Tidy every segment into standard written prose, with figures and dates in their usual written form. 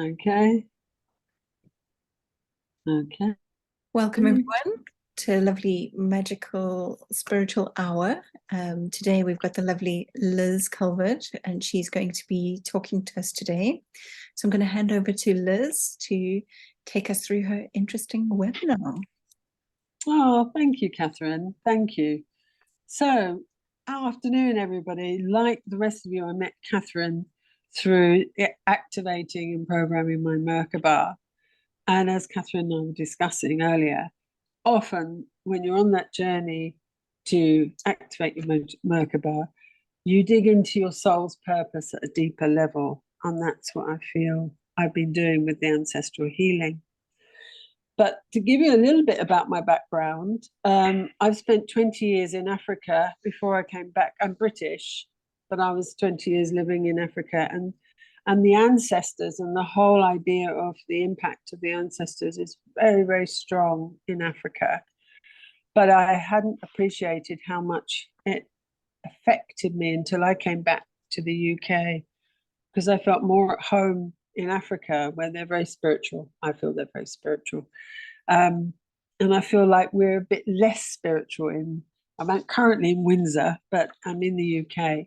Okay. Okay. Welcome everyone to a lovely magical spiritual hour. Today we've got the lovely Liz Culvert and she's going to be talking to us today. So I'm going to hand over to Liz to take us through her interesting webinar. Oh, thank you, Catherine. Thank you. So, afternoon, everybody. Like the rest of you, I met Catherine through activating and programming my Merkaba. And as Catherine and I were discussing earlier, often when you're on that journey to activate your Merkaba, you dig into your soul's purpose at a deeper level. And that's what I feel I've been doing with the ancestral healing. But to give you a little bit about my background, I've spent 20 years in Africa before I came back. I'm British, but I was 20 years living in Africa. And the ancestors and the whole idea of the impact of the ancestors is very, very strong in Africa. But I hadn't appreciated how much it affected me until I came back to the UK, because I felt more at home in Africa, where they're very spiritual. I feel they're very spiritual. And I feel like we're a bit less spiritual I'm currently in Windsor, but I'm in the UK.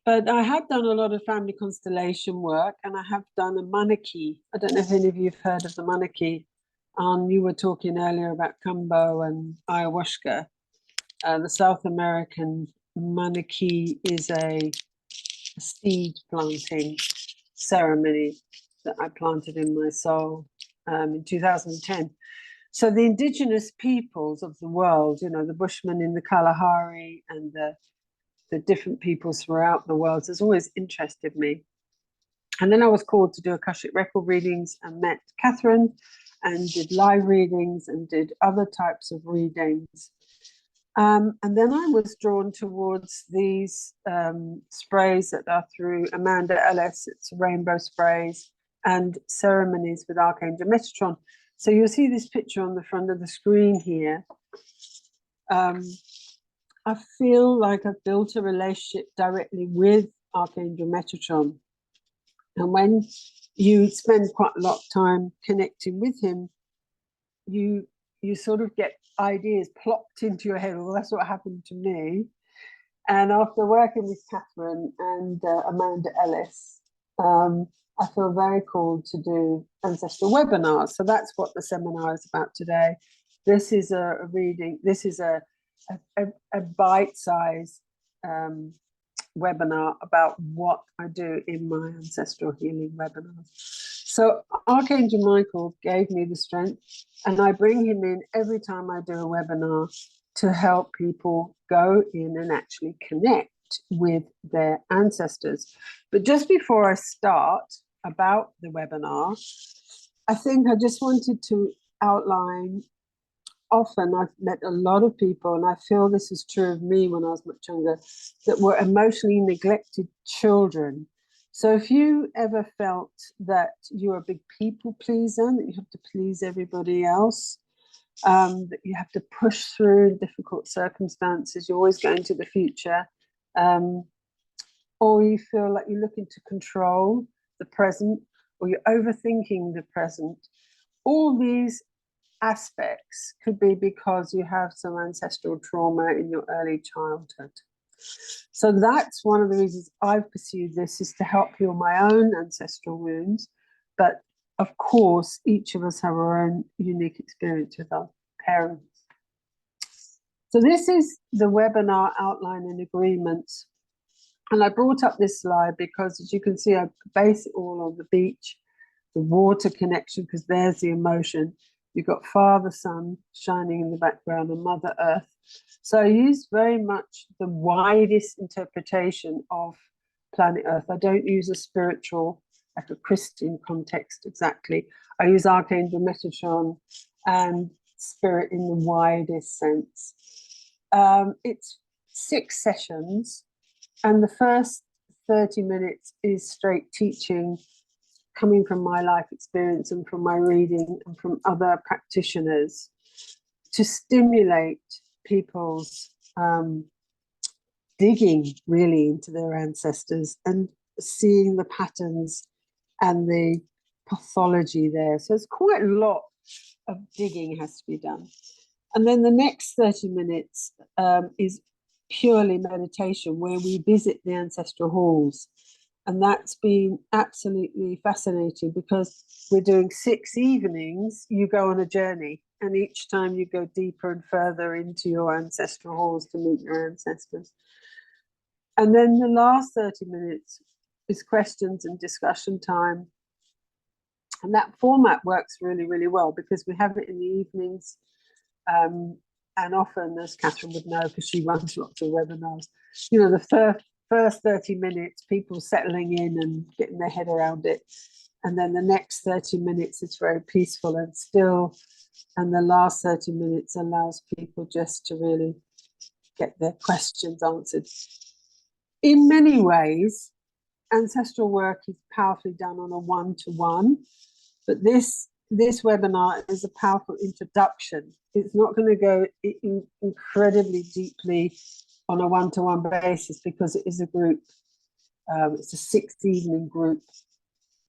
But I have done a lot of family constellation work, and I have done a monarchy. I don't know if any of you have heard of the monarchy. You were talking earlier about Kumbo and ayahuasca. The South American monarchy is a seed planting ceremony that I planted in my soul in 2010. So the indigenous peoples of the world, you know, the Bushmen in the Kalahari and the different peoples throughout the world, has always interested me. And then I was called to do Akashic record readings and met Catherine and did live readings and did other types of readings. And then I was drawn towards these sprays that are through Amanda Ellis. It's rainbow sprays and ceremonies with Archangel Metatron. So you'll see this picture on the front of the screen here. I feel like I've built a relationship directly with Archangel Metatron. And when you spend quite a lot of time connecting with him, you sort of get ideas plopped into your head. Well, that's what happened to me. And after working with Catherine and Amanda Ellis, I feel very called to do ancestral webinars. So that's what the seminar is about today. This is a reading. This is a bite-sized webinar about what I do in my ancestral healing webinars. So Archangel Michael gave me the strength, and I bring him in every time I do a webinar to help people go in and actually connect with their ancestors. But just before I start about the webinar, I think I just wanted to outline, often I've met a lot of people, and I feel this is true of me when I was much younger, that were emotionally neglected children. So if you ever felt that you're a big people pleaser, that you have to please everybody else, that you have to push through difficult circumstances, you're always going to the future, or you feel like you're looking to control the present, or you're overthinking the present, all these aspects could be because you have some ancestral trauma in your early childhood. So that's one of the reasons I've pursued this, is to help heal my own ancestral wounds. But of course, each of us have our own unique experience with our parents. So this is the webinar outline and agreements. And I brought up this slide because, as you can see, I base it all on the beach, the water connection, because there's the emotion. You've got Father, Son shining in the background, and Mother Earth. So I use very much the widest interpretation of planet Earth. I don't use a spiritual, like a Christian context exactly. I use Archangel Metatron and spirit in the widest sense. It's 6 sessions, and the first 30 minutes is straight teaching, coming from my life experience and from my reading and from other practitioners, to stimulate people's digging really into their ancestors and seeing the patterns and the pathology there. So it's quite a lot of digging has to be done. And then the next 30 minutes is purely meditation, where we visit the ancestral halls. And that's been absolutely fascinating, because we're doing 6 evenings. You go on a journey, and each time you go deeper and further into your ancestral halls to meet your ancestors. And then the last 30 minutes is questions and discussion time. And that format works really, really well, because we have it in the evenings. And often, as Catherine would know, because she runs lots of webinars, you know, the first 30 minutes, people settling in and getting their head around it. And then the next 30 minutes, it's very peaceful and still. And the last 30 minutes allows people just to really get their questions answered. In many ways, ancestral work is powerfully done on a one-to-one, but this webinar is a powerful introduction. It's not going to go incredibly deeply on a one-to-one basis, because it is a group. It's a 6-evening group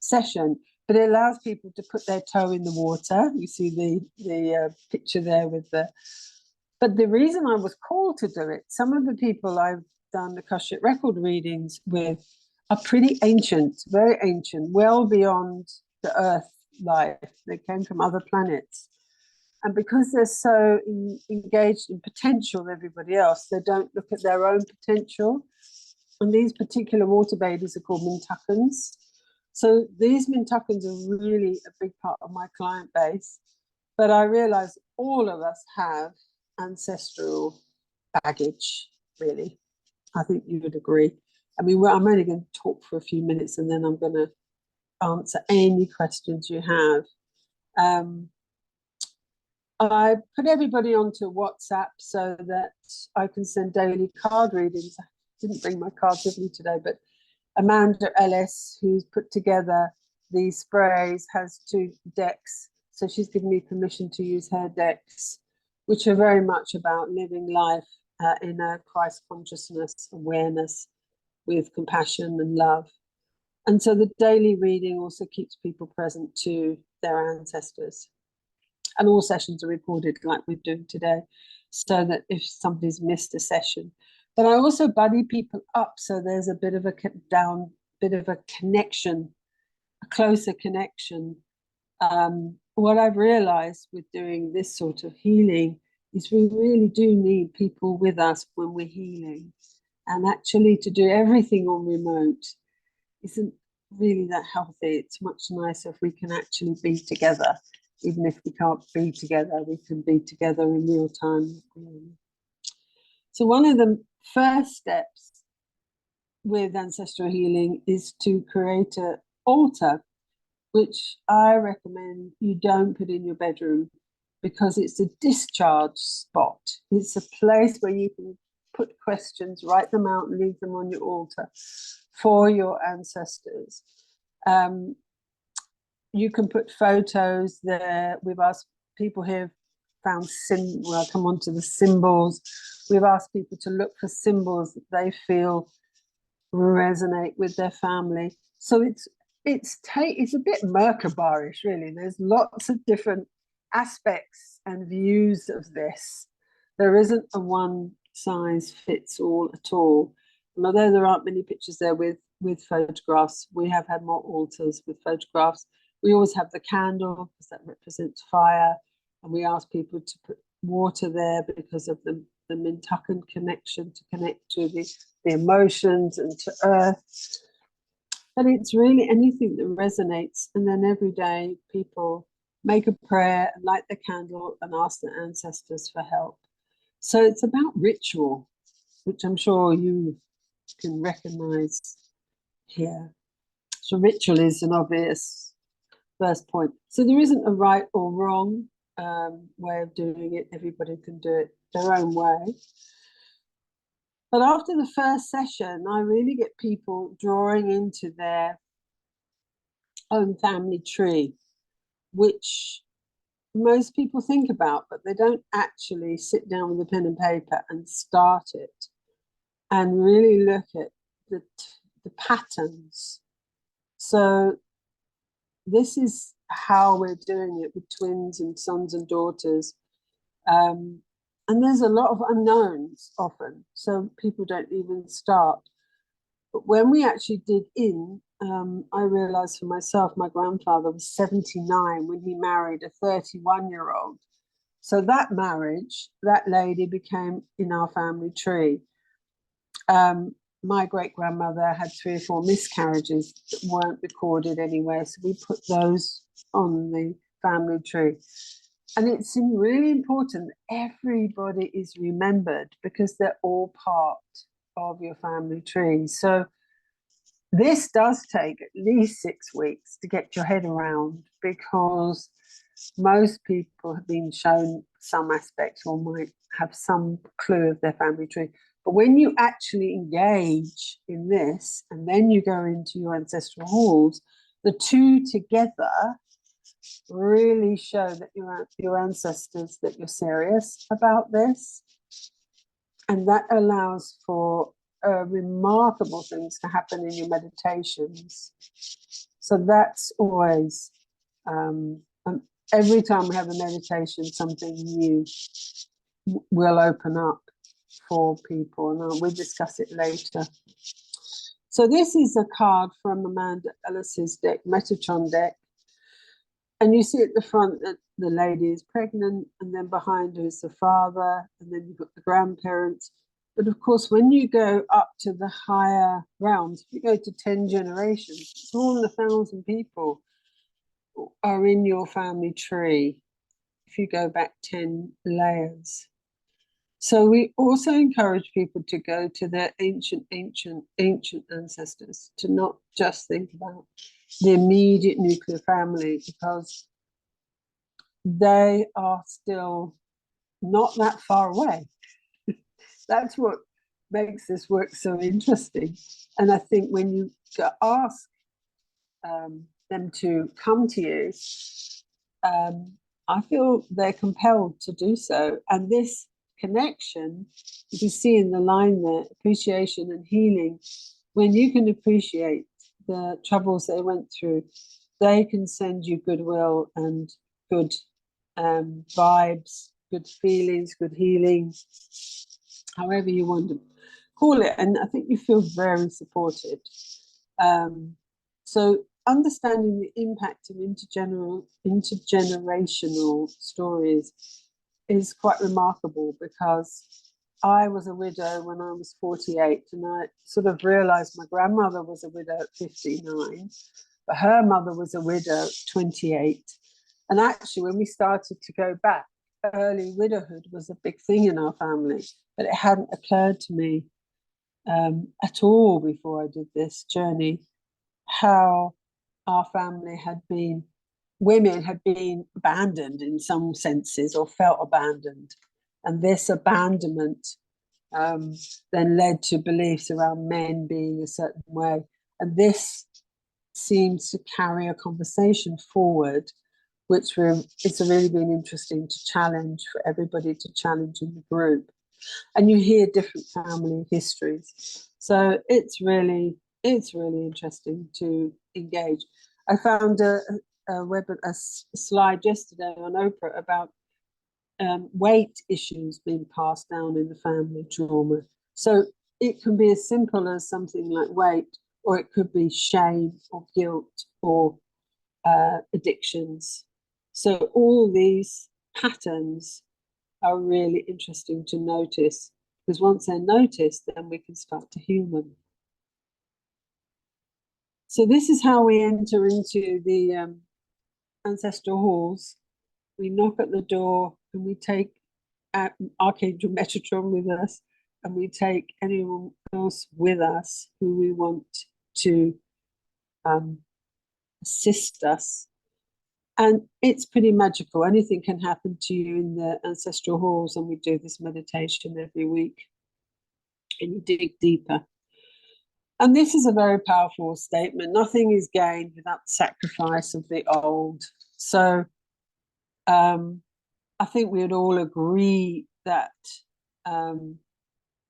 session, but it allows people to put their toe in the water. You see the picture there with the. But the reason I was called to do it, some of the people I've done the Akashic record readings with are pretty ancient, very ancient, well beyond the Earth life. They came from other planets. And because they're so engaged in potential of everybody else, they don't look at their own potential. And these particular water babies are called Mintuckans. So these Mintuckans are really a big part of my client base. But I realize all of us have ancestral baggage, really. I think you would agree. I mean, I'm only going to talk for a few minutes, and then I'm going to answer any questions you have. I put everybody onto WhatsApp so that I can send daily card readings. I didn't bring my cards with me today, but Amanda Ellis, who's put together these sprays, has 2 decks. So she's given me permission to use her decks, which are very much about living life in a Christ consciousness, awareness, with compassion and love. And so the daily reading also keeps people present to their ancestors. And all sessions are recorded like we're doing today, so that if somebody's missed a session. But I also buddy people up, so there's a bit of a connection, a closer connection. What I've realized with doing this sort of healing is we really do need people with us when we're healing. And actually, to do everything on remote isn't really that healthy. It's much nicer if we can actually be together. Even if we can't be together, we can be together in real time. So one of the first steps with ancestral healing is to create an altar, which I recommend you don't put in your bedroom, because it's a discharge spot. It's a place where you can put questions, write them out, and leave them on your altar for your ancestors. You can put photos there. We've asked people here, found I'll come on to the symbols. We've asked people to look for symbols that they feel resonate with their family. So it's a bit Merkabah-ish, really. There's lots of different aspects and views of this. There isn't a one size fits all at all. And although there aren't many pictures there with photographs, we have had more altars with photographs. We always have the candle, because that represents fire, and we ask people to put water there because of the Mintuckan connection, to connect to the emotions and to earth. But it's really anything that resonates. And then every day people make a prayer and light the candle and ask their ancestors for help. So it's about ritual, which I'm sure you can recognize here. So ritual is an obvious first point. So there isn't a right or wrong way of doing it. Everybody can do it their own way. But after the first session, I really get people drawing into their own family tree, which most people think about, but they don't actually sit down with a pen and paper and start it and really look at the patterns. So this is how we're doing it with twins and sons and daughters. And there's a lot of unknowns often, so people don't even start. But when we actually dig in, I realized for myself, my grandfather was 79 when he married a 31-year-old. So that marriage, that lady became in our family tree. My great-grandmother had 3 or 4 miscarriages that weren't recorded anywhere, so we put those on the family tree. And it's really important that everybody is remembered because they're all part of your family tree. So this does take at least 6 weeks to get your head around, because most people have been shown some aspects or might have some clue of their family tree. But when you actually engage in this and then you go into your ancestral halls, the two together really show that your ancestors, that you're serious about this. And that allows for remarkable things to happen in your meditations. So that's always, every time we have a meditation, something new will open up for people, and we'll discuss it later. So this is a card from Amanda Ellis's deck, Metatron deck. And you see at the front that the lady is pregnant, and then behind her is the father, and then you've got the grandparents. But of course, when you go up to the higher realms, if you go to 10 generations, it's more than 1,000 people are in your family tree if you go back 10 layers. So we also encourage people to go to their ancient ancestors, to not just think about the immediate nuclear family, because they are still not that far away. That's what makes this work so interesting. And I think when you ask them to come to you, I feel they're compelled to do so. And this connection, you can see in the line there, appreciation and healing. When you can appreciate the troubles they went through, they can send you goodwill and good vibes, good feelings, good healing, however you want to call it. And I think you feel very supported. So understanding the impact of intergenerational stories is quite remarkable, because I was a widow when I was 48, and I sort of realized my grandmother was a widow at 59, but her mother was a widow at 28. And actually, when we started to go back, early widowhood was a big thing in our family, but it hadn't occurred to me at all before I did this journey, how our family had been, women had been abandoned in some senses or felt abandoned. And this abandonment then led to beliefs around men being a certain way. And this seems to carry a conversation forward, which it's really been interesting to challenge, for everybody to challenge in the group. And you hear different family histories. So it's really interesting to engage. I found a slide yesterday on Oprah about weight issues being passed down in the family trauma. So it can be as simple as something like weight, or it could be shame or guilt or addictions. So all these patterns are really interesting to notice, because once they're noticed, then we can start to heal them. So this is how we enter into the ancestral halls. We knock at the door and we take Archangel Metatron with us, and we take anyone else with us who we want to assist us. And it's pretty magical. Anything can happen to you in the ancestral halls, and we do this meditation every week, and you dig deeper. And this is a very powerful statement. Nothing is gained without the sacrifice of the old. So I think we would all agree that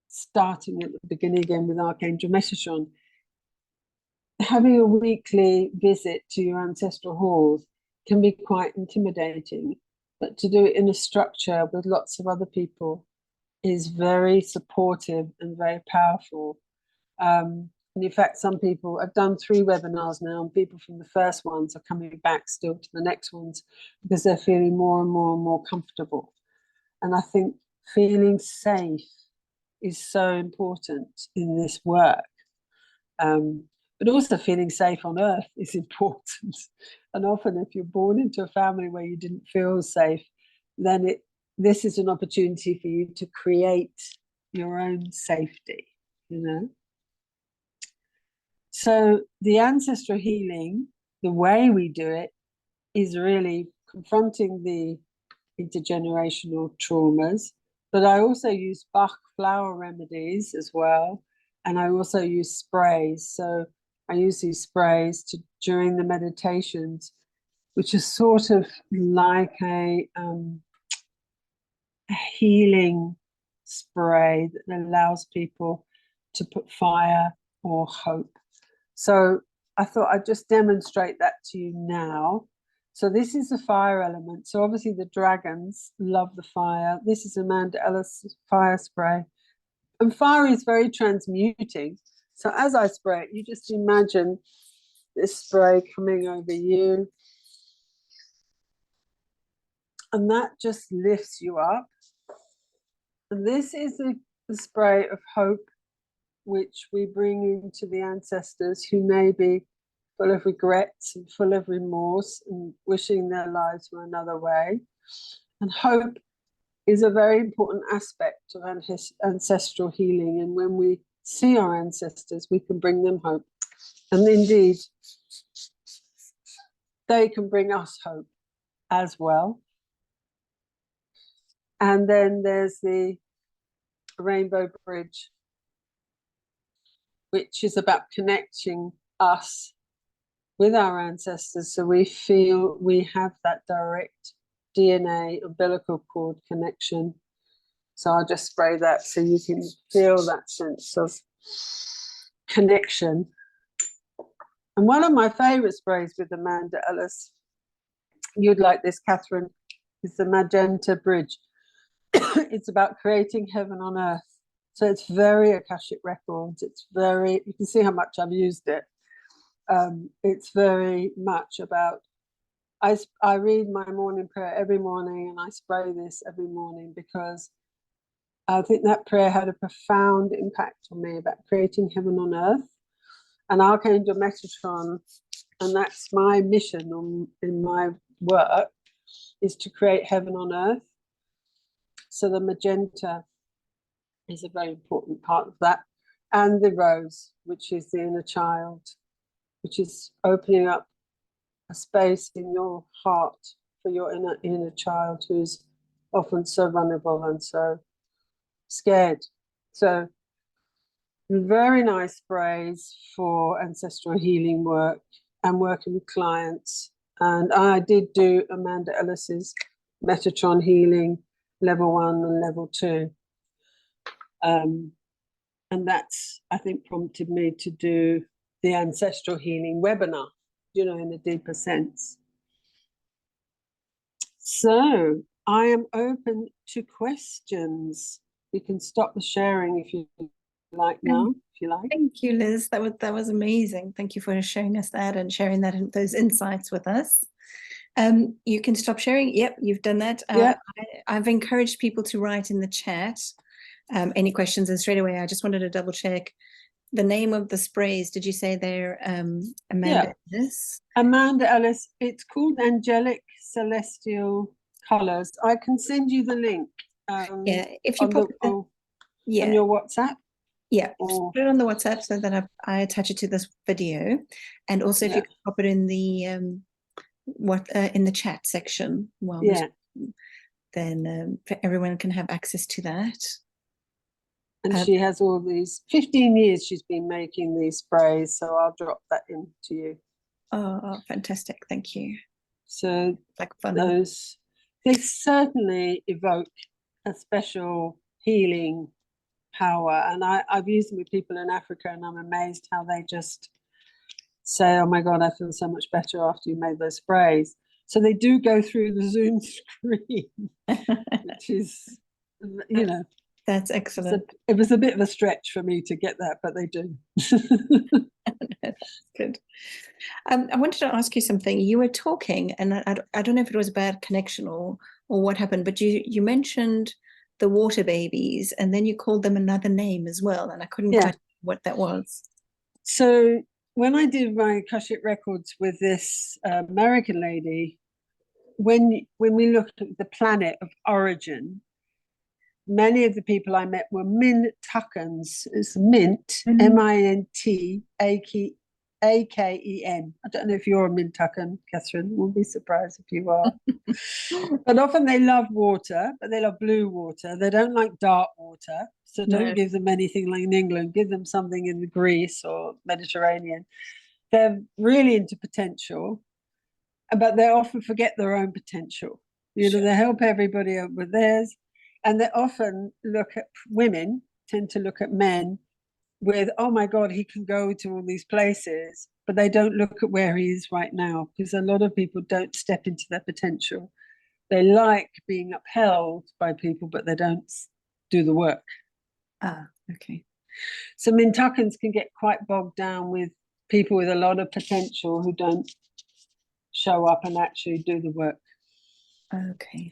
starting at the beginning again with Archangel Metatron, having a weekly visit to your ancestral halls can be quite intimidating, but to do it in a structure with lots of other people is very supportive and very powerful. And in fact, some people, I've done 3 webinars now, and people from the first ones are coming back still to the next ones because they're feeling more and more and more comfortable. And I think feeling safe is so important in this work. But also feeling safe on earth is important. And often if you're born into a family where you didn't feel safe, then this is an opportunity for you to create your own safety, you know. So the ancestral healing, the way we do it, is really confronting the intergenerational traumas. But I also use Bach flower remedies as well. And I also use sprays. So I use these sprays during the meditations, which is sort of like a healing spray that allows people to put fire or hope. So I thought I'd just demonstrate that to you now. So this is the fire element. So obviously the dragons love the fire. This is Amanda Ellis fire spray. And fire is very transmuting. So as I spray it, you just imagine this spray coming over you. And that just lifts you up. And this is the spray of hope, which we bring into the ancestors who may be full of regrets and full of remorse and wishing their lives were another way. And hope is a very important aspect of ancestral healing. And when we see our ancestors, we can bring them hope. And indeed, they can bring us hope as well. And then there's the Rainbow Bridge, which is about connecting us with our ancestors so we feel we have that direct DNA umbilical cord connection. So I'll just spray that so you can feel that sense of connection. And one of my favorite sprays with Amanda Ellis, you'd like this, Catherine, is the Magenta Bridge. It's about creating heaven on earth. So it's very Akashic Records. It's very, you can see how much I've used it. It's very much about, I read my morning prayer every morning and I spray this every morning because I think that prayer had a profound impact on me about creating heaven on earth. And Archangel Metatron, and that's my mission in my work, is to create heaven on earth. So the magenta is a very important part of that. And the rose, which is the inner child, which is opening up a space in your heart for your inner child who's often so vulnerable and so scared. So very nice sprays for ancestral healing work and working with clients. And I did do Amanda Ellis's Metatron healing level 1 and level 2. And that's, I think, prompted me to do the Ancestral Healing Webinar, you know, in a deeper sense. So I am open to questions. You can stop the sharing if you like now, if you like. Thank you, Liz. That was amazing. Thank you for showing us that and sharing those insights with us. You can stop sharing. Yep, you've done that. I've encouraged people to write in the chat any questions, and straight away I just wanted to double check the name of the sprays. Did you say they're Amanda Ellis? Amanda Ellis. It's called Angelic Celestial Colors. I can send you the link. Yeah, if you pop it on your WhatsApp. Yeah, put it on the WhatsApp so that I attach it to this video, and also if you can pop it in the in the chat section, then everyone can have access to that. And she has all these 15 years she's been making these sprays, so I'll drop that in to you. Oh, fantastic! Thank you. So like fun. They certainly evoke a special healing power, and I've used them with people in Africa, and I'm amazed how they just say, oh my God, I feel so much better after you made those sprays. So they do go through the Zoom screen, which is, you know, That's excellent. it was a bit of a stretch for me to get that, but they do. That's good. I wanted to ask you something. You were talking, and I don't know if it was a bad connection or what happened, but you mentioned the water babies, and then you called them another name as well, and I couldn't quite what that was. So when I did my Akashic records with this American lady, when we looked at the planet of origin, many of the people I met were Mintakans. It's Mint, Mint, Aken. I don't know if you're a Mintakan, Catherine. We'll be surprised if you are. But often they love water, but they love blue water. They don't like dark water. So don't give them anything like in England. Give them something in the Greece or Mediterranean. They're really into potential, but they often forget their own potential. You know, they help everybody up with theirs. And they often look at women, tend to look at men with, oh my God, he can go to all these places, but they don't look at where he is right now, because a lot of people don't step into their potential. They like being upheld by people, but they don't do the work. Ah, okay. So Mintakans can get quite bogged down with people with a lot of potential who don't show up and actually do the work. Okay.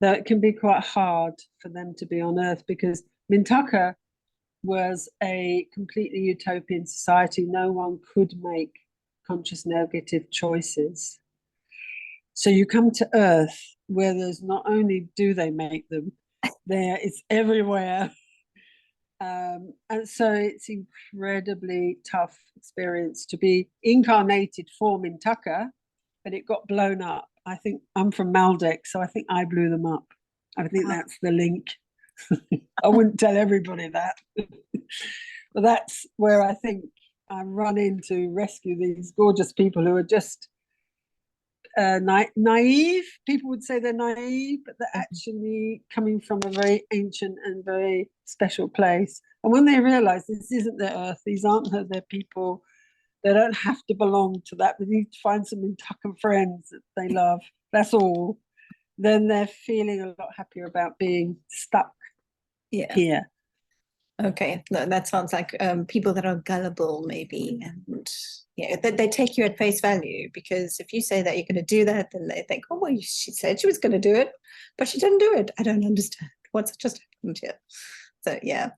So it can be quite hard for them to be on Earth, because Mintaka was a completely utopian society. No one could make conscious negative choices. So you come to Earth, where there's not only do they make them, it's everywhere. And so it's incredibly tough experience to be incarnated for Mintaka, but it got blown up. I think I'm from Maldek, so I think I blew them up. I think that's the link. I wouldn't tell everybody that. But that's where I think I run in to rescue these gorgeous people who are just naive. People would say they're naive, but they're actually coming from a very ancient and very special place. And when they realize this isn't their Earth, these aren't their people, they don't have to belong to that. They need to find some Mintakan friends that they love. That's all. Then they're feeling a lot happier about being stuck here. Okay, no, that sounds like people that are gullible, maybe, and they take you at face value, because if you say that you're going to do that, then they think, oh, well, she said she was going to do it, but she didn't do it. I don't understand what's just happened here. So yeah,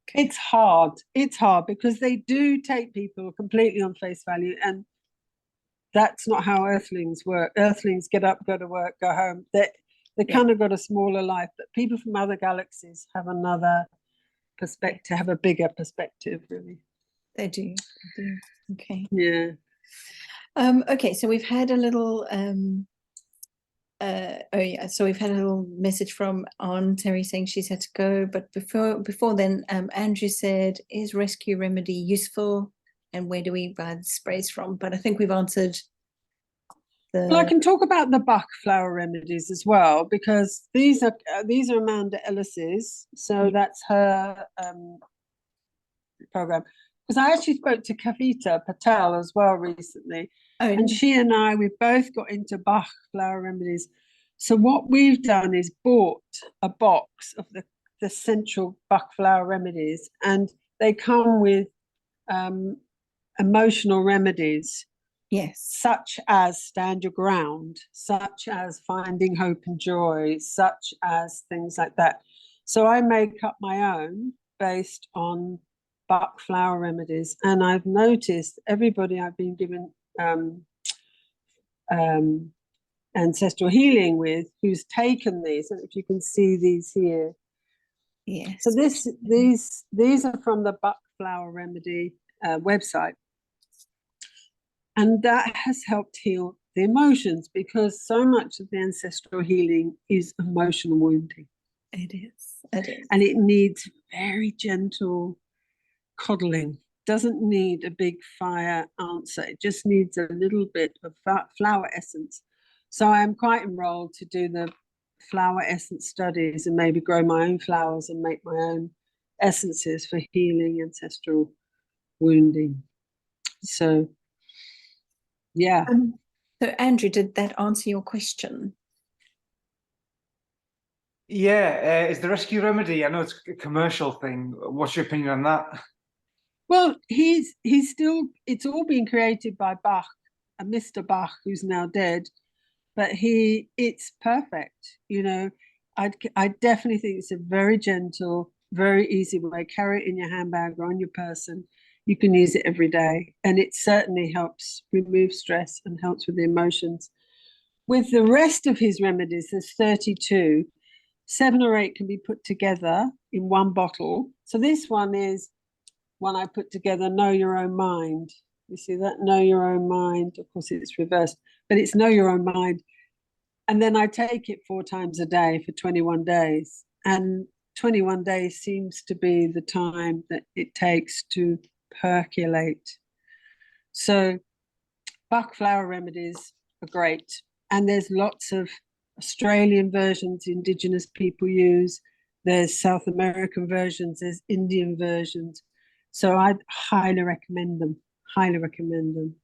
okay. It's hard. It's hard because they do take people completely on face value, and that's not how Earthlings work. Earthlings get up, go to work, go home. They kind of got a smaller life, but people from other galaxies have another perspective, have a bigger perspective, really. They do. Okay. Yeah. Okay, so we've had a little so we've had a little message from Aunt Terry saying she's had to go, but before then, Andrew said, is Rescue Remedy useful, and where do we buy the sprays from? But I think we've answered Well, I can talk about the Bach flower remedies as well, because these are Amanda Ellis's, so that's her program. Because I actually spoke to Kavita Patel as well recently, and she and we both got into Bach flower remedies. So what we've done is bought a box of the central Bach flower remedies, and they come with emotional remedies. Yes. Such as stand your ground, such as finding hope and joy, such as things like that. So I make up my own based on Bach flower remedies. And I've noticed everybody I've been given ancestral healing with who's taken these, and if you can see these here. Yes. So these are from the Bach flower remedy website. And that has helped heal the emotions, because so much of the ancestral healing is emotional wounding. It is. And it needs very gentle coddling. Doesn't need a big fire answer. It just needs a little bit of flower essence. So I'm quite enrolled to do the flower essence studies and maybe grow my own flowers and make my own essences for healing ancestral wounding. So, yeah. So Andrew, did that answer your question? Yeah, is the rescue remedy, I know it's a commercial thing. What's your opinion on that? Well, he's still, it's all been created by Bach, a Mr. Bach, who's now dead, but it's perfect. You know, I definitely think it's a very gentle, very easy way. Carry it in your handbag or on your person. You can use it every day, and it certainly helps remove stress and helps with the emotions. With the rest of his remedies, there's 32. 7 or 8 can be put together in one bottle. So this one is one I put together, Know Your Own Mind. You see that? Know Your Own Mind. Of course, it's reversed, but it's Know Your Own Mind. And then I take it 4 times a day for 21 days. And 21 days seems to be the time that it takes to percolate. So Bach flower remedies are great. And there's lots of Australian versions Indigenous people use. There's South American versions, there's Indian versions. So I'd highly recommend them, highly recommend them.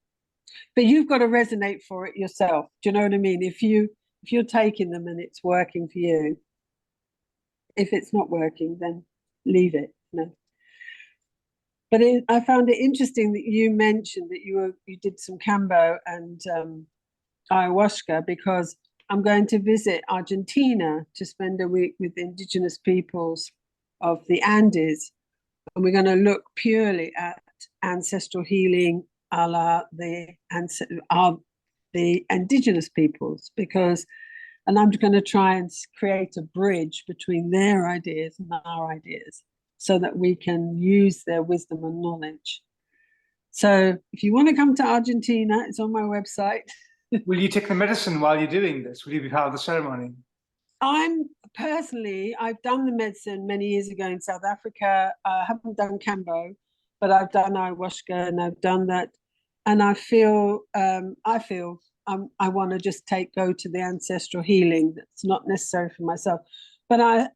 But you've got to resonate for it yourself. Do you know what I mean? If you're taking them and it's working for you, if it's not working, then leave it. No. But I found it interesting that you mentioned that you did some Cambo and ayahuasca, because I'm going to visit Argentina to spend a week with indigenous peoples of the Andes, and we're going to look purely at ancestral healing a la the indigenous peoples, and I'm going to try and create a bridge between their ideas and our ideas so that we can use their wisdom and knowledge. So if you want to come to Argentina, it's on my website. Will you take the medicine while you're doing this? Will you be part of the ceremony? I've done the medicine many years ago in South Africa. I haven't done Cambo, but I've done ayahuasca and I've done that. And I feel I want to just go to the ancestral healing. That's not necessary for myself. But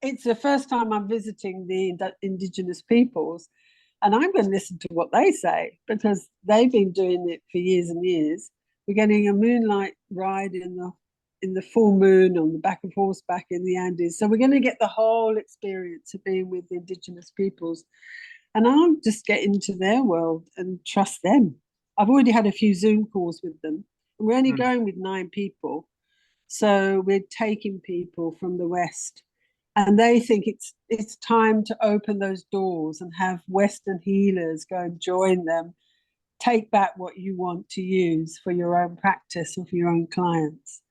it's the first time I'm visiting the indigenous peoples, and I'm going to listen to what they say, because they've been doing it for years and years. We're getting a moonlight ride in the full moon on the back of horseback in the Andes. So we're going to get the whole experience of being with the indigenous peoples. And I'll just get into their world and trust them. I've already had a few Zoom calls with them. And we're only going with 9 people. So we're taking people from the West. And they think it's time to open those doors and have Western healers go and join them. Take back what you want to use for your own practice or for your own clients.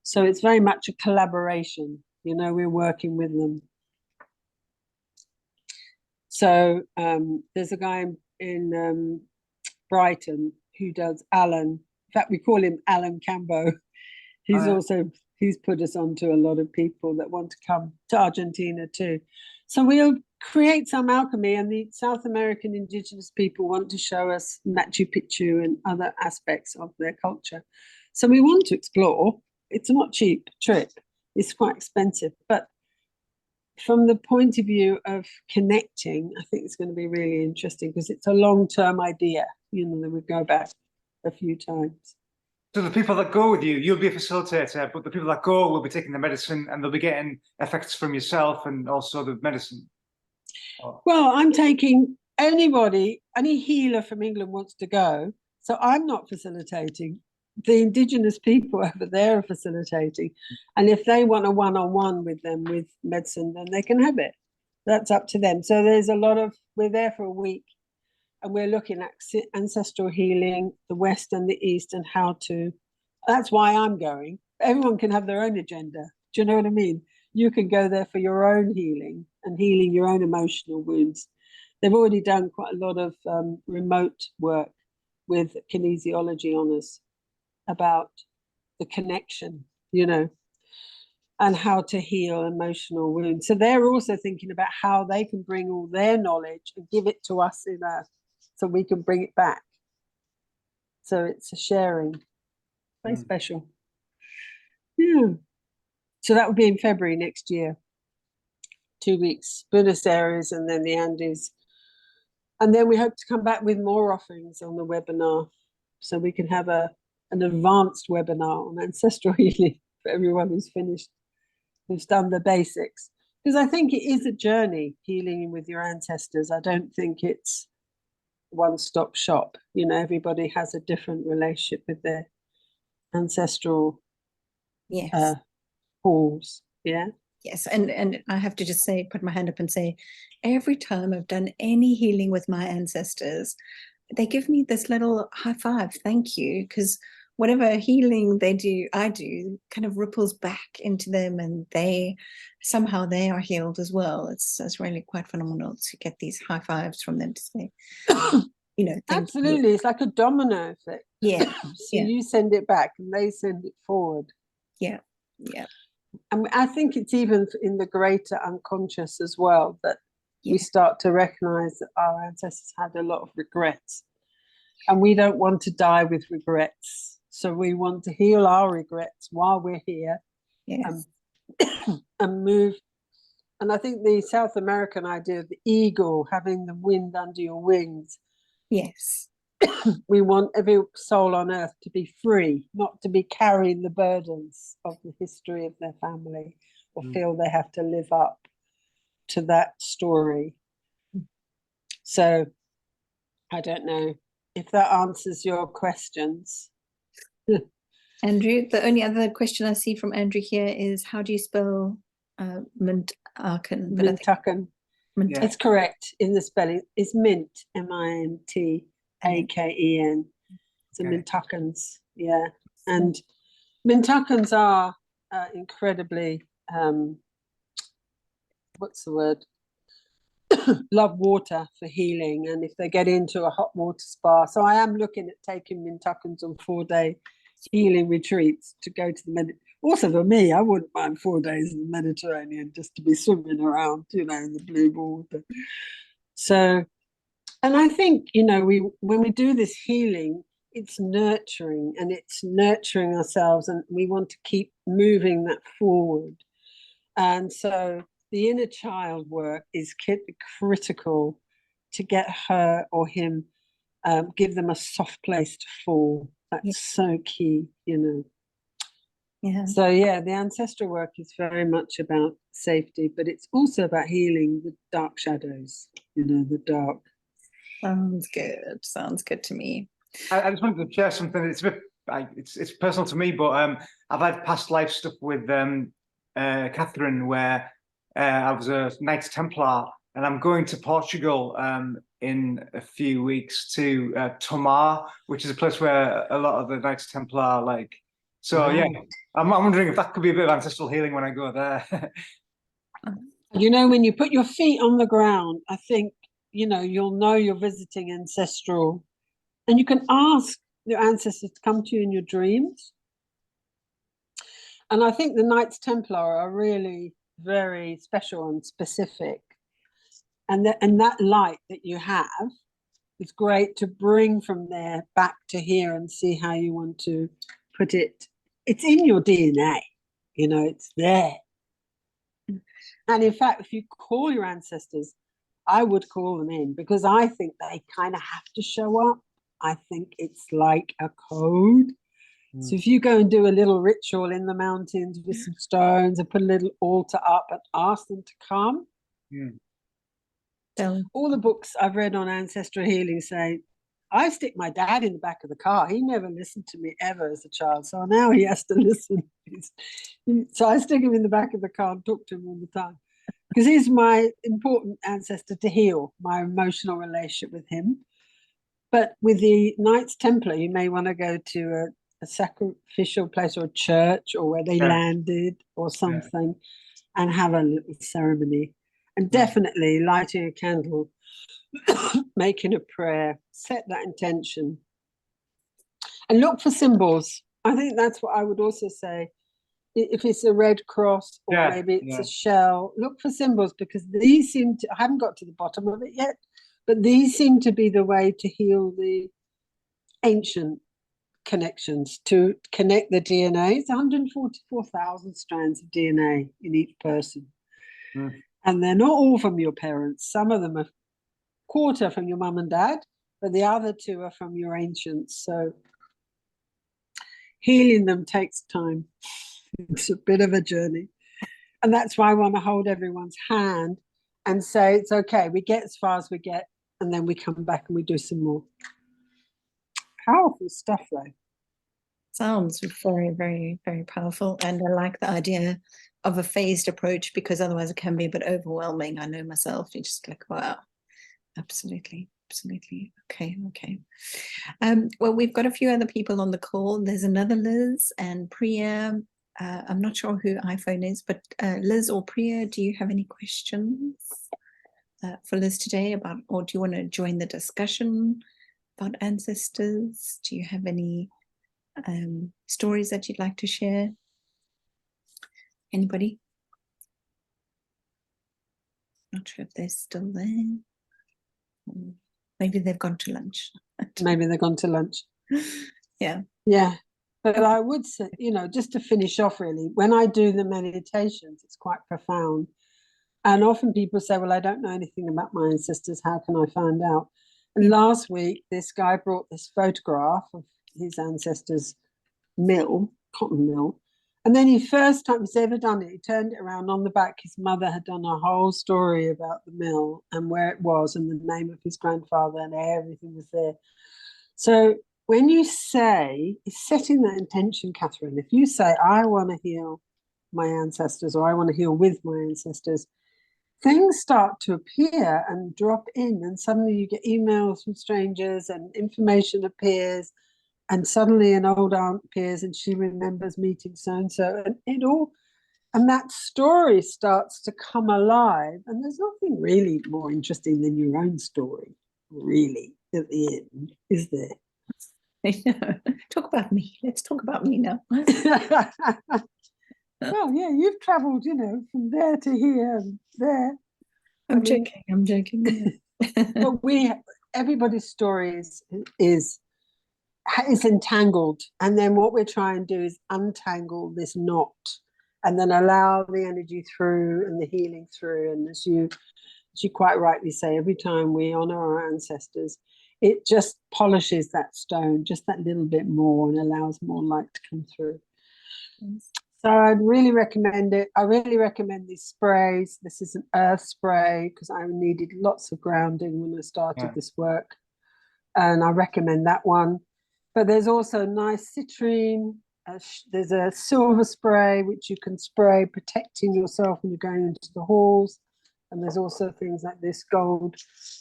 So it's very much a collaboration. You know, we're working with them. So there's a guy in Brighton who does Alan. In fact, we call him Alan Cambo. He's put us on to a lot of people that want to come to Argentina too. So we'll create some alchemy, and the South American indigenous people want to show us Machu Picchu and other aspects of their culture. So we want to explore. It's not a cheap trip. It's quite expensive, but from the point of view of connecting, I think it's going to be really interesting, because it's a long-term idea, you know, that we go back a few times. So the people that go with you, you'll be a facilitator, but the people that go will be taking the medicine and they'll be getting effects from yourself and also the medicine. Well, I'm taking any healer from England wants to go. So I'm not facilitating. The indigenous people over there are facilitating. And if they want a one-on-one with them with medicine, then they can have it. That's up to them. So we're there for a week, and we're looking at ancestral healing, the West and the East, and that's why I'm going. Everyone can have their own agenda. Do you know what I mean? You can go there for your own healing and healing your own emotional wounds. They've already done quite a lot of remote work with kinesiology on us about the connection, you know, and how to heal emotional wounds. So they're also thinking about how they can bring all their knowledge and give it to us so we can bring it back. So it's a sharing. Very special. Yeah. So that would be in February next year. 2 weeks, Buenos Aires, and then the Andes. And then we hope to come back with more offerings on the webinar, so we can have an advanced webinar on ancestral healing for everyone who's finished, who's done the basics. Because I think it is a journey, healing with your ancestors. I don't think it's one-stop shop. You know, everybody has a different relationship with their ancestral Yes. halls. Yeah. Yes, and I have to just say, put my hand up and say, every time I've done any healing with my ancestors, they give me this little high five, thank you, because whatever healing they do, I do, kind of ripples back into them, and they somehow they are healed as well. It's really quite phenomenal to get these high fives from them to say, you know, thank Absolutely, you. it's like a domino effect. Yeah, So yeah. you send it back, and they send it forward. Yeah, yeah. And I think it's even in the greater unconscious as well that we Yeah. start to recognize that our ancestors had a lot of regrets, and we don't want to die with regrets. So we want to heal our regrets while we're here. Yes. And move. And I think the South American idea of the eagle, having the wind under your wings. Yes. We want every soul on earth to be free, not to be carrying the burdens of the history of their family, or feel they have to live up to that story. So I don't know if that answers your questions. Andrew, the only other question I see from Andrew here is, how do you spell Mintaken? Mintaken. Yeah. It's correct in the spelling. It's mint, Mintaken. So Okay. Mintakens, yeah. And Mintakens are incredibly, what's the word? Love water for healing, and if they get into a hot water spa. So I am looking at taking Mintakens on 4-day healing retreats to go to the Mediterranean. Also for me, I wouldn't mind 4 days in the Mediterranean just to be swimming around, you know, in the blue water. So, and I think, you know, when we do this healing, it's nurturing, and it's nurturing ourselves, and we want to keep moving that forward. And so the inner child work is critical to get her or him, give them a soft place to fall. That's so key, you know. Yeah. So yeah, the ancestral work is very much about safety, but it's also about healing the dark shadows, you know, the dark. Sounds good. Sounds good to me. I just wanted to share something. It's a bit, it's personal to me, but I've had past life stuff with Catherine, where I was a Knights Templar, and I'm going to Portugal in a few weeks to Tomar, which is a place where a lot of the Knights Templar are like. So yeah, I'm wondering if that could be a bit of ancestral healing when I go there. You know, when you put your feet on the ground, I think, you know you're visiting ancestral, and you can ask your ancestors to come to you in your dreams. And I think the Knights Templar are really very special and specific. And that light that you have is great to bring from there back to here and see how you want to put it. It's in your DNA, you know, it's there. And in fact, if you call your ancestors, I would call them in, because I think they kind of have to show up. I think it's like a code. So if you go and do a little ritual in the mountains with some stones and put a little altar up and ask them to come. All the books I've read on ancestral healing say, I stick my dad in the back of the car. He never listened to me ever as a child. So now he has to listen. So I stick him in the back of the car and talk to him all the time, because he's my important ancestor to heal my emotional relationship with him. But with the Knights Templar, you may want to go to a sacrificial place or a church, or where they landed or something, and have a little ceremony. And definitely lighting a candle, making a prayer, set that intention, and look for symbols. I think that's what I would also say. If it's a red cross, or maybe it's a shell, look for symbols, because these seem to, I haven't got to the bottom of it yet, but these seem to be the way to heal the ancient connections, to connect the DNA. It's 144,000 strands of DNA in each person. And they're not all from your parents. Some of them are quarter from your mum and dad, but the other 2 are from your ancients. So healing them takes time. It's a bit of a journey. And that's why I want to hold everyone's hand and say, it's okay, we get as far as we get, and then we come back and we do some more. Powerful stuff, though. Sounds very, very, very powerful. And I like the idea of a phased approach, because otherwise it can be a bit overwhelming. I know myself, you're just like, wow, absolutely, absolutely. Okay, okay. Well, we've got a few other people on the call. There's another Liz and Priya. I'm not sure who iPhone is, but Liz or Priya, do you have any questions for Liz today about, or do you want to join the discussion about ancestors? Do you have any stories that you'd like to share? Anybody? Not sure if they're still there. Maybe they've gone to lunch. Maybe they've gone to lunch. Yeah. Yeah. But I would say, you know, just to finish off really, when I do the meditations, it's quite profound. And often people say, well, I don't know anything about my ancestors. How can I find out? And last week, this guy brought this photograph of his ancestors' mill, cotton mill. And then first time he's ever done it, he turned it around. On the back, his mother had done a whole story about the mill and where it was and the name of his grandfather, and everything was there. So when you say, it's setting that intention, Catherine, if you say, I want to heal my ancestors, or I want to heal with my ancestors, things start to appear and drop in, and suddenly you get emails from strangers and information appears, and suddenly an old aunt appears and she remembers meeting so-and-so, and it all, and that story starts to come alive. And there's nothing really more interesting than your own story, really, at the end, is there? Talk about me. Let's talk about me now. Well, yeah, you've traveled, you know, from there to here and there. I'm joking. But everybody's story is entangled, and then what we're trying to do is untangle this knot, and then allow the energy through and the healing through. And as you quite rightly say, every time we honor our ancestors, it just polishes that stone just that little bit more and allows more light to come through. Yes. So I'd really recommend it. I really recommend these sprays. This is an earth spray because I needed lots of grounding when I started this work. And I recommend that one. But there's also nice citrine. There's a silver spray, which you can spray protecting yourself when you're going into the halls. And there's also things like this gold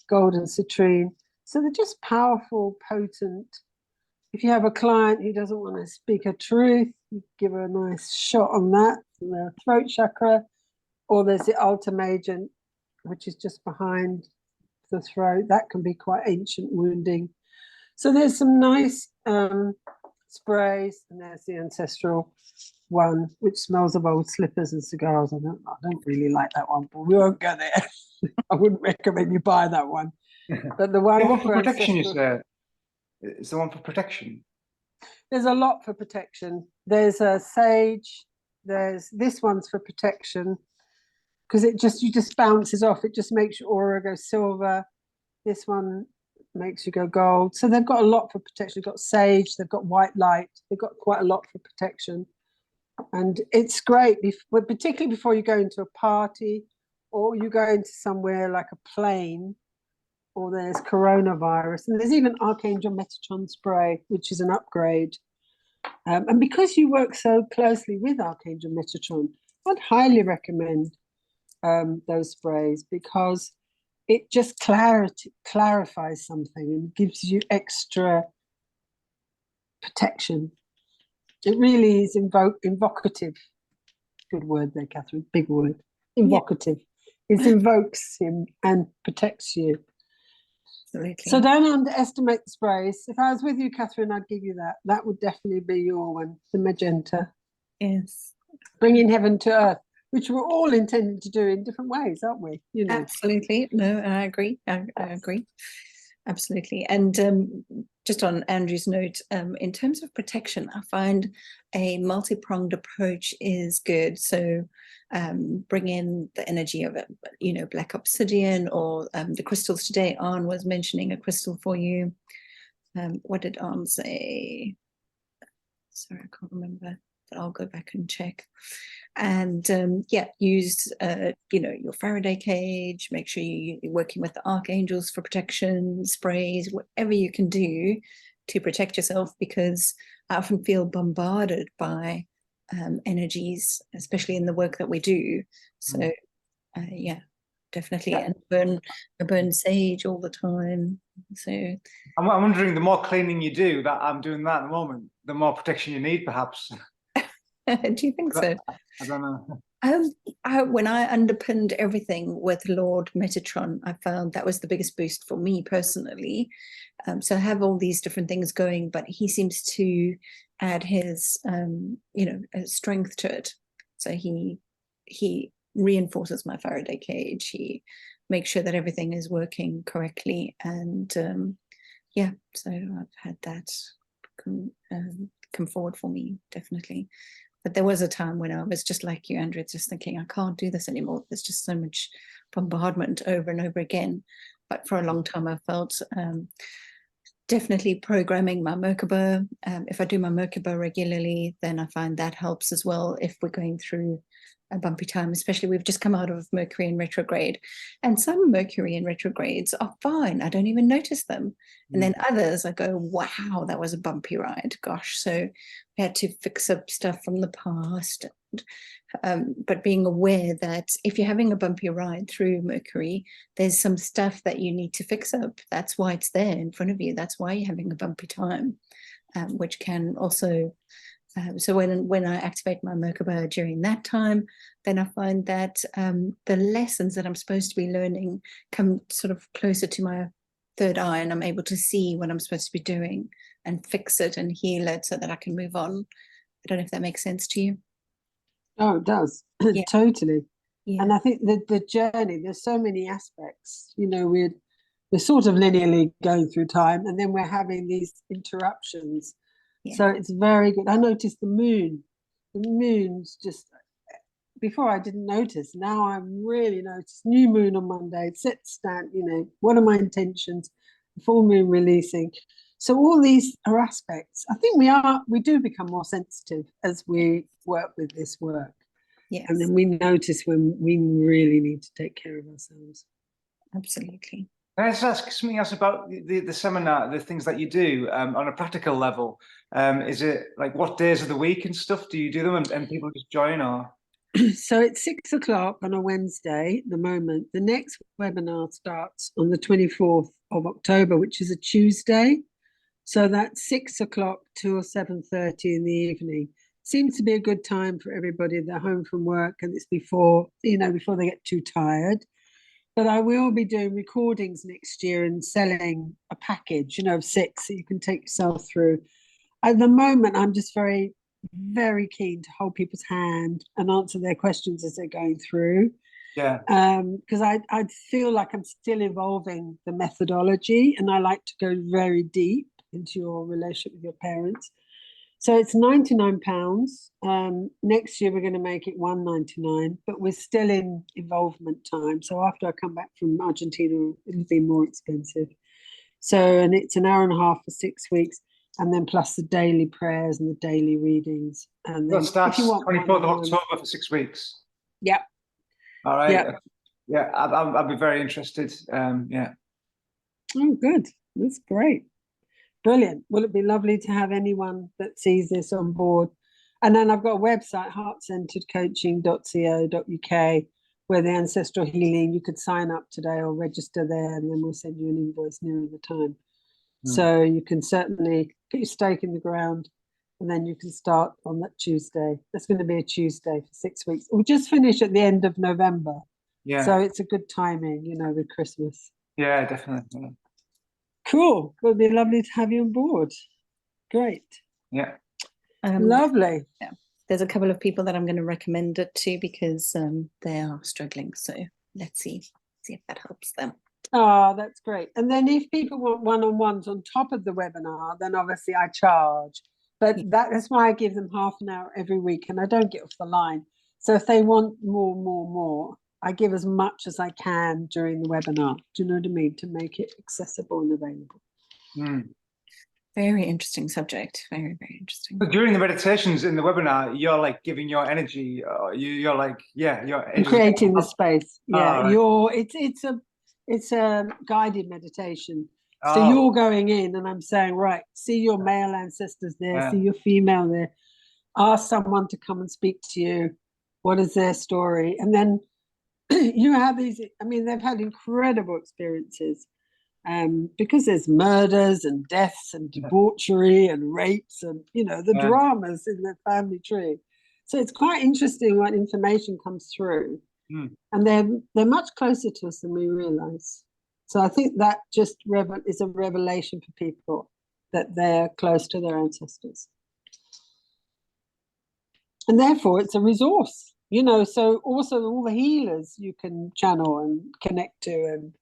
and citrine. So they're just powerful, potent. If you have a client who doesn't want to speak a truth, you give her a nice shot on that, the throat chakra. Or there's the ultimagent, which is just behind the throat. That can be quite ancient wounding. So there's some nice sprays, and there's the ancestral one, which smells of old slippers and cigars. I don't really like that one, but we won't go there. I wouldn't recommend you buy that one. But the one for protection is there. It's the one for protection. There's a lot for protection. There's a sage. There's this one's for protection because you just bounces off. It just makes your aura go silver. This one makes you go gold. So they've got a lot for protection. They've got sage. They've got white light. They've got quite a lot for protection, and it's great. Particularly before you go into a party or you go into somewhere like a plane. Or there's coronavirus, and there's even Archangel Metatron spray, which is an upgrade. And because you work so closely with Archangel Metatron, I'd highly recommend those sprays because it just clarifies something and gives you extra protection. It really is invocative. Good word there, Catherine. Big word. Invocative. Yeah. It invokes him and protects you. Absolutely. So don't underestimate the sprays. If I was with you, Catherine, I'd give you that. That would definitely be your one, the magenta. Yes. Bringing heaven to earth, which we're all intended to do in different ways, aren't we? You know. Absolutely. No, I agree. I agree. Absolutely. And just on Andrew's note, in terms of protection, I find a multi-pronged approach is good. So bring in the energy of it, you know, black obsidian, or the crystals today. Arn was mentioning a crystal for you. What did Arn say? Sorry, I can't remember, but I'll go back and check. And yeah, use you know, your Faraday cage. Make sure you're working with the archangels for protection, sprays, whatever you can do to protect yourself, because I often feel bombarded by energies, especially in the work that we do. So yeah, definitely. Yeah. And I burn sage all the time. So I'm wondering, the more cleaning you do, that I'm doing that at the moment, the more protection you need, perhaps. do you think so? I don't know. When I underpinned everything with Lord Metatron, I found that was the biggest boost for me personally. So I have all these different things going, but he seems to add his, you know, strength to it. So he reinforces my Faraday cage. He makes sure that everything is working correctly, and yeah. So I've had that come forward for me, definitely. But there was a time when I was just like you, Andrew, just thinking, I can't do this anymore. There's just so much bombardment over and over again. But for a long time, I felt definitely programming my Merkaba. If I do my Merkaba regularly, then I find that helps as well if we're going through a bumpy time, especially we've just come out of Mercury in retrograde. And some Mercury in retrogrades are fine. I don't even notice them. And then others, I go, wow, that was a bumpy ride. Gosh, so we had to fix up stuff from the past. But being aware that if you're having a bumpy ride through Mercury, there's some stuff that you need to fix up. That's why it's there in front of you. That's why you're having a bumpy time, which can also... so when I activate my Merkaba during that time, then I find that the lessons that I'm supposed to be learning come sort of closer to my third eye, and I'm able to see what I'm supposed to be doing and fix it and heal it so that I can move on. I don't know if that makes sense to you. Oh, it does. Yeah. Totally. Yeah. And I think the journey, there's so many aspects, you know, we're sort of linearly going through time, and then we're having these interruptions. Yeah. So it's very good. I noticed the moon's just, before I didn't notice, now I'm really noticed. New moon on Monday, set stand, you know, what are my intentions? Full moon releasing. So all these are aspects. I think we do become more sensitive as we work with this work. Yes. And then we notice when we really need to take care of ourselves. Absolutely. Can I just ask something else about the seminar, the things that you do on a practical level? Is it like what days of the week and stuff do you do them, and people just join, or? So it's 6 o'clock on a Wednesday at the moment. The next webinar starts on the 24th of October, which is a Tuesday. So that's 6 o'clock till 7:30 in the evening. Seems to be a good time for everybody. They're home from work, and it's before, you know, before they get too tired. But I will be doing recordings next year and selling a package, you know, of 6 that you can take yourself through. At the moment, I'm just very, very keen to hold people's hand and answer their questions as they're going through. Yeah. Because I feel like I'm still evolving the methodology, and I like to go very deep into your relationship with your parents. So it's £99. Next year we're going to make it £199, but we're still in evolvement time. So after I come back from Argentina, it'll be more expensive. So, and it's an hour and a half for 6 weeks, and then plus the daily prayers and the daily readings. And then That starts if you want 24th of October for 6 weeks. Yep. All right. Yep. Yeah, I'll be very interested. Yeah. Oh, good. That's great. Brilliant. Will it be lovely to have anyone that sees this on board? And then I've got a website, heartcenteredcoaching.co.uk, where the ancestral healing, you could sign up today or register there, and then we'll send you an invoice nearer the time. So you can certainly put your stake in the ground, and then you can start on that Tuesday. That's going to be a Tuesday for 6 weeks. We'll just finish at the end of November. Yeah. So it's a good timing, you know, with Christmas. Yeah, definitely. Cool. It would be lovely to have you on board. Great. Yeah. Lovely. Yeah. There's a couple of people that I'm going to recommend it to because they are struggling. So let's see if that helps them. Oh, that's great. And then if people want one-on-ones on top of the webinar, then obviously I charge. But that's why I give them half an hour every week, and I don't get off the line. So if they want more, I give as much as I can during the webinar. Do you know what I mean? To make it accessible and available. Mm. Very interesting subject. Very, very interesting. But during the meditations in the webinar, you're like giving your energy. You're like, yeah, you're Creating the space. Yeah, Oh, right. it's a guided meditation. So Oh, you're going in, and I'm saying, right, see your male ancestors there, yeah. see your female there. Ask someone to come and speak to you. What is their story? And then you have these. I mean, they've had incredible experiences. Because there's murders and deaths and debauchery and rapes and, you know, the dramas in the family tree. So it's quite interesting what information comes through. And they're much closer to us than we realize. So I think that just is a revelation for people that they're close to their ancestors. And therefore it's a resource, you know, so also all the healers you can channel and connect to, and,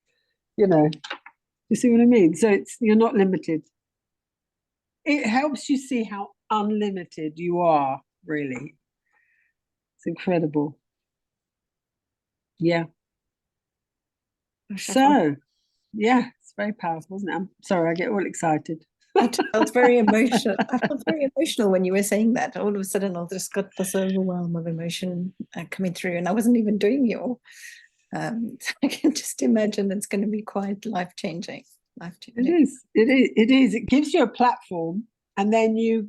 you know, you see what I mean? So you're not limited. It helps you see how unlimited you are, really. It's incredible. Yeah. So, yeah, it's very powerful, isn't it? I'm sorry, I get all excited. I felt very emotional. I felt very emotional when you were saying that. All of a sudden, I just got this overwhelm of emotion coming through, and I wasn't even doing your. I can just imagine it's going to be quite life-changing. It is. It gives you a platform, and then you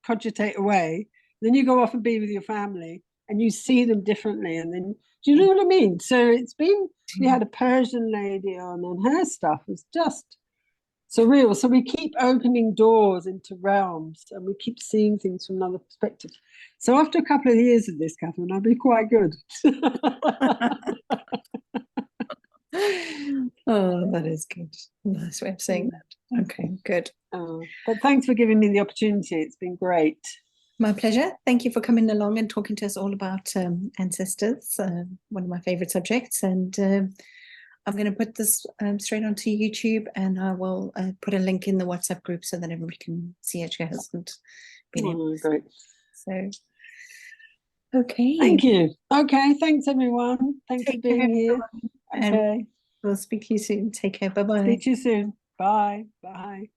cogitate away. Then you go off and be with your family, and you see them differently. And then, do you know what I mean? So we had a Persian lady on, and her stuff was just surreal. So we keep opening doors into realms, and we keep seeing things from another perspective. So after a couple of years of this, Catherine, I'll be quite good. Oh, that is good. Nice way of saying that. Okay, good. But thanks for giving me the opportunity. It's been great. My pleasure. Thank you for coming along and talking to us all about ancestors, one of my favorite subjects. And I'm going to put this straight onto YouTube, and I will put a link in the WhatsApp group so that everybody can see it. She hasn't been able. Great. So, okay. Thank you. Okay, thanks everyone. Thanks for being here. Okay. We'll speak to you soon. Take care. Bye-bye. Speak to you soon. Bye. Bye.